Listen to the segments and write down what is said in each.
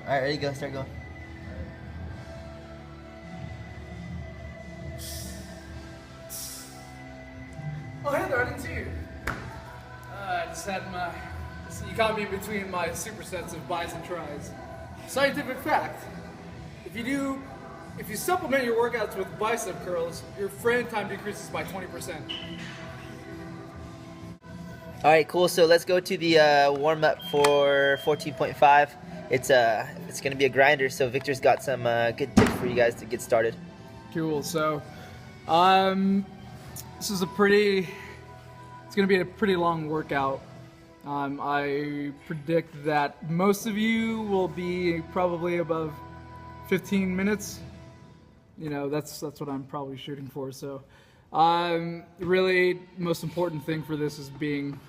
All right, ready, go. Start going. Oh, Heather, I didn't see you. I just had you caught me between my supersets of buys and tries. Scientific fact, if you supplement your workouts with bicep curls, your frame time decreases by 20%. All right, cool. So let's go to the warm up for 14.5. It's gonna be a grinder. So Victor's got some good tips for you guys to get started. Cool. So, this is it's going to be a pretty long workout. I predict that most of you will be probably above 15 minutes. You know, that's what I'm probably shooting for. So, really, most important thing for this is being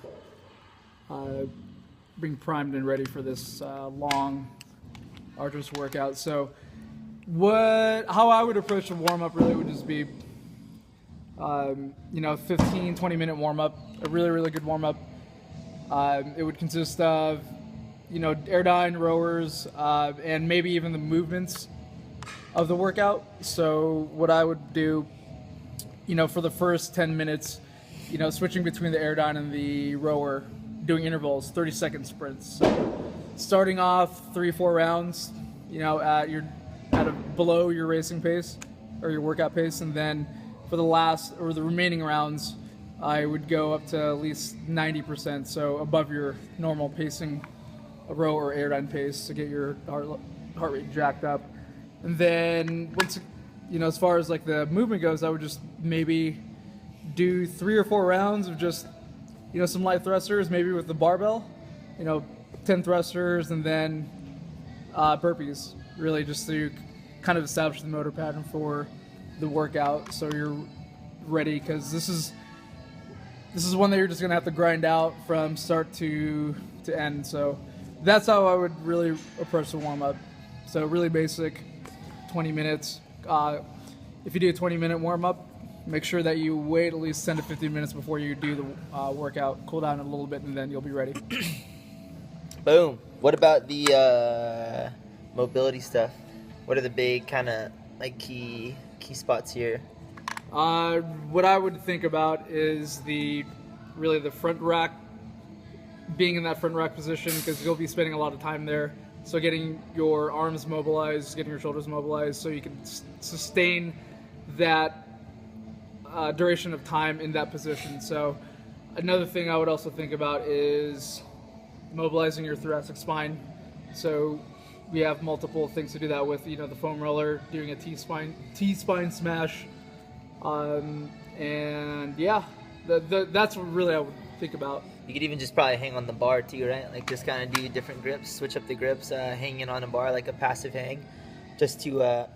primed and ready for this long, arduous workout. So, how I would approach a warm up really would just be 15, 20 minute warm up, a really, really good warm up. It would consist of, airdyne, rowers, and maybe even the movements of the workout. So what I would do, for the first 10 minutes, switching between the airdyne and the rower, doing intervals, 30-second sprints. So starting off 3-4 rounds, below your racing pace or your workout pace, and then for the remaining rounds, I would go up to at least 90%, so above your normal pacing, row or airdyne pace, to get your heart rate jacked up. And then once, as far as like the movement goes, I would just maybe do 3 or 4 rounds of just, some light thrusters, maybe with the barbell, 10 thrusters, and then burpees, really just to kind of establish the motor pattern for the workout, so you're ready, because this is one that you're just gonna have to grind out from start to end. So that's how I would really approach the warm-up. So really basic, 20 minutes. If you do a 20-minute warm-up, make sure that you wait at least 10 to 15 minutes before you do the workout. Cool down a little bit, and then you'll be ready. Boom. What about the mobility stuff? What are the big kind of like key spots here? What I would think about is the front rack, being in that front rack position, because you'll be spending a lot of time there. So getting your arms mobilized, getting your shoulders mobilized, so you can sustain that duration of time in that position. So another thing I would also think about is mobilizing your thoracic spine. So we have multiple things to do that with, the foam roller, doing a T-spine smash, and yeah, that's what really I would think about. You could even just probably hang on the bar too, right? Like just kind of do different grips, switch up the grips, hanging on a bar like a passive hang, just to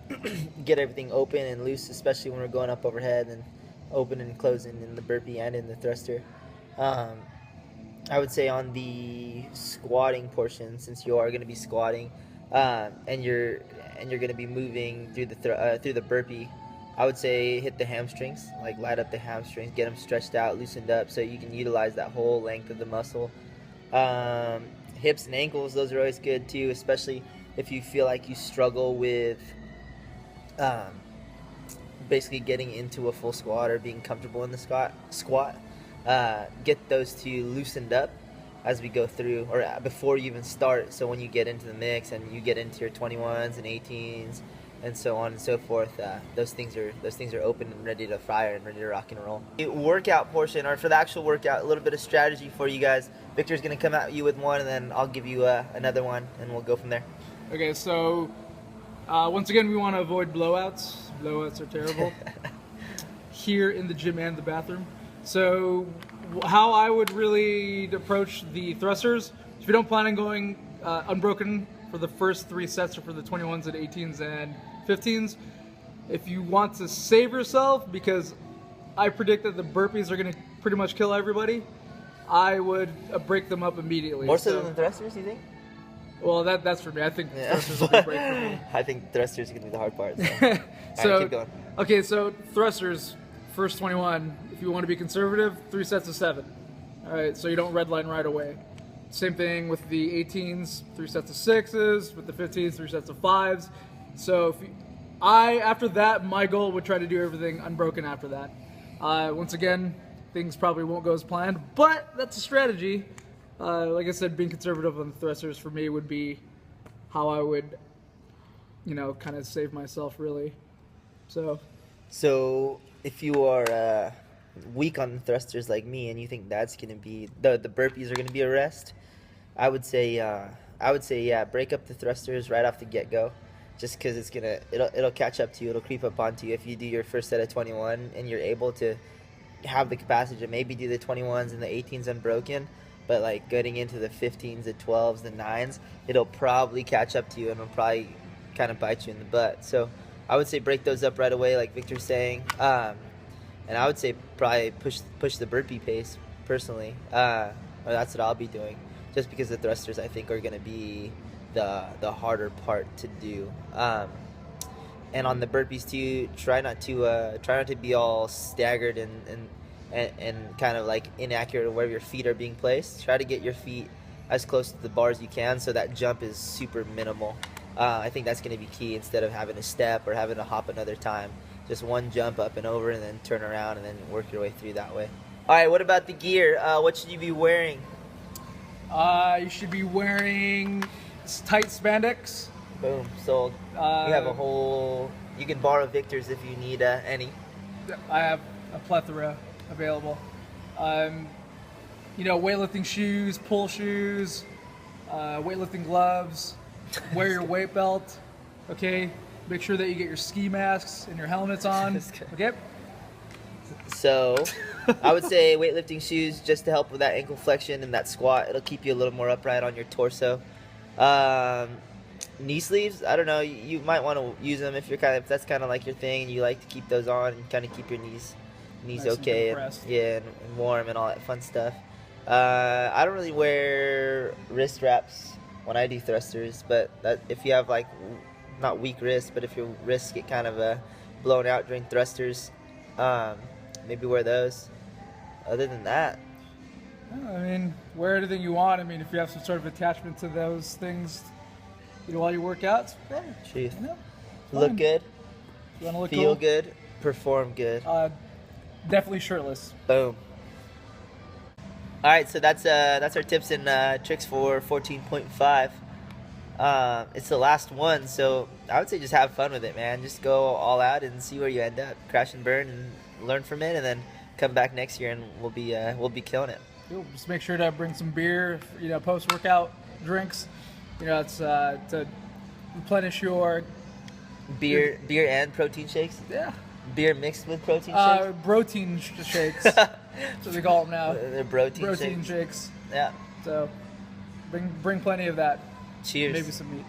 get everything open and loose, especially when we're going up overhead and open and closing in the burpee and in the thruster. I would say on the squatting portion, since you are going to be squatting, and you're going to be moving through the burpee, I would say hit the hamstrings, like light up the hamstrings, get them stretched out, loosened up, so you can utilize that whole length of the muscle. Hips and ankles, those are always good too, especially if you feel like you struggle with basically getting into a full squat or being comfortable in the squat. Get those two loosened up as we go through, or before you even start, so when you get into the mix and you get into your 21s and 18s and so on and so forth, those things are open and ready to fire and ready to rock and roll. The workout portion, or for the actual workout, a little bit of strategy for you guys. Victor's going to come at you with one, and then I'll give you another one, and we'll go from there. Okay, so once again, we want to avoid blowouts. Blowouts are terrible here in the gym and the bathroom. So how I would really approach the thrusters, if you don't plan on going unbroken for the first 3 sets, or for the 21s and 18s and 15s, if you want to save yourself, because I predict that the burpees are going to pretty much kill everybody, I would break them up immediately. More so than the thrusters, you think? Well, that's for me. I think thrusters will be great for me. I think thrusters are going to be the hard part. So, so right, keep going. Okay, so thrusters, first 21. If you want to be conservative, 3 sets of 7. All right, so you don't redline right away. Same thing with the 18s, 3 sets of 6s. With the 15s, 3 sets of 5s. So after that, my goal would try to do everything unbroken after that. Once again, things probably won't go as planned, but that's a strategy. Like I said, being conservative on the thrusters for me would be how I would, kind of save myself, really. So if you are weak on the thrusters like me, and you think that's gonna be the burpees are gonna be a rest, I would say yeah, break up the thrusters right off the get go, just because it'll catch up to you, it'll creep up onto you if you do your first set of 21 and you're able to have the capacity to maybe do the 21s and the 18s unbroken. But like getting into the 15s, the 12s, the 9s, it'll probably catch up to you and it'll probably kind of bite you in the butt. So I would say break those up right away, like Victor's saying. And I would say probably push the burpee pace personally. Or that's what I'll be doing, just because the thrusters I think are going to be the harder part to do. And on the burpees too, try not to be all staggered and kind of like inaccurate of where your feet are being placed. Try to get your feet as close to the bars as you can, so that jump is super minimal. I think that's going to be key, instead of having to step or having to hop another time. Just one jump up and over, and then turn around and then work your way through that way. All right, what about the gear? What should you be wearing? You should be wearing tight spandex. Boom, sold. You have a whole... You can borrow Victor's if you need any. I have a plethora available. Weightlifting shoes, pull shoes, weightlifting gloves, wear your weight belt, okay? Make sure that you get your ski masks and your helmets on, okay? So, I would say weightlifting shoes, just to help with that ankle flexion and that squat. It'll keep you a little more upright on your torso. Knee sleeves, I don't know, you might want to use them if that's kind of like your thing and you like to keep those on and kind of keep your knees nice okay and warm and all that fun stuff. I don't really wear wrist wraps when I do thrusters, but if you have like not weak wrists, but if your wrists get kind of blown out during thrusters, maybe wear those. Other than that, wear anything you want. If you have some sort of attachment to those things, while you work out, truth. Look good, you want to look feel cool? good, perform good. Definitely shirtless. Boom. All right, so that's our tips and tricks for 14.5. It's the last one, so I would say just have fun with it, man. Just go all out and see where you end up. Crash and burn and learn from it, and then come back next year and we'll be killing it. Cool. Just make sure to bring some beer, post-workout drinks. It's to replenish your beer and protein shakes. Yeah. Beer mixed with protein shakes. Protein shakes. That's what they call them now. They're protein shakes. Yeah. So bring plenty of that. Cheers. Maybe some meat.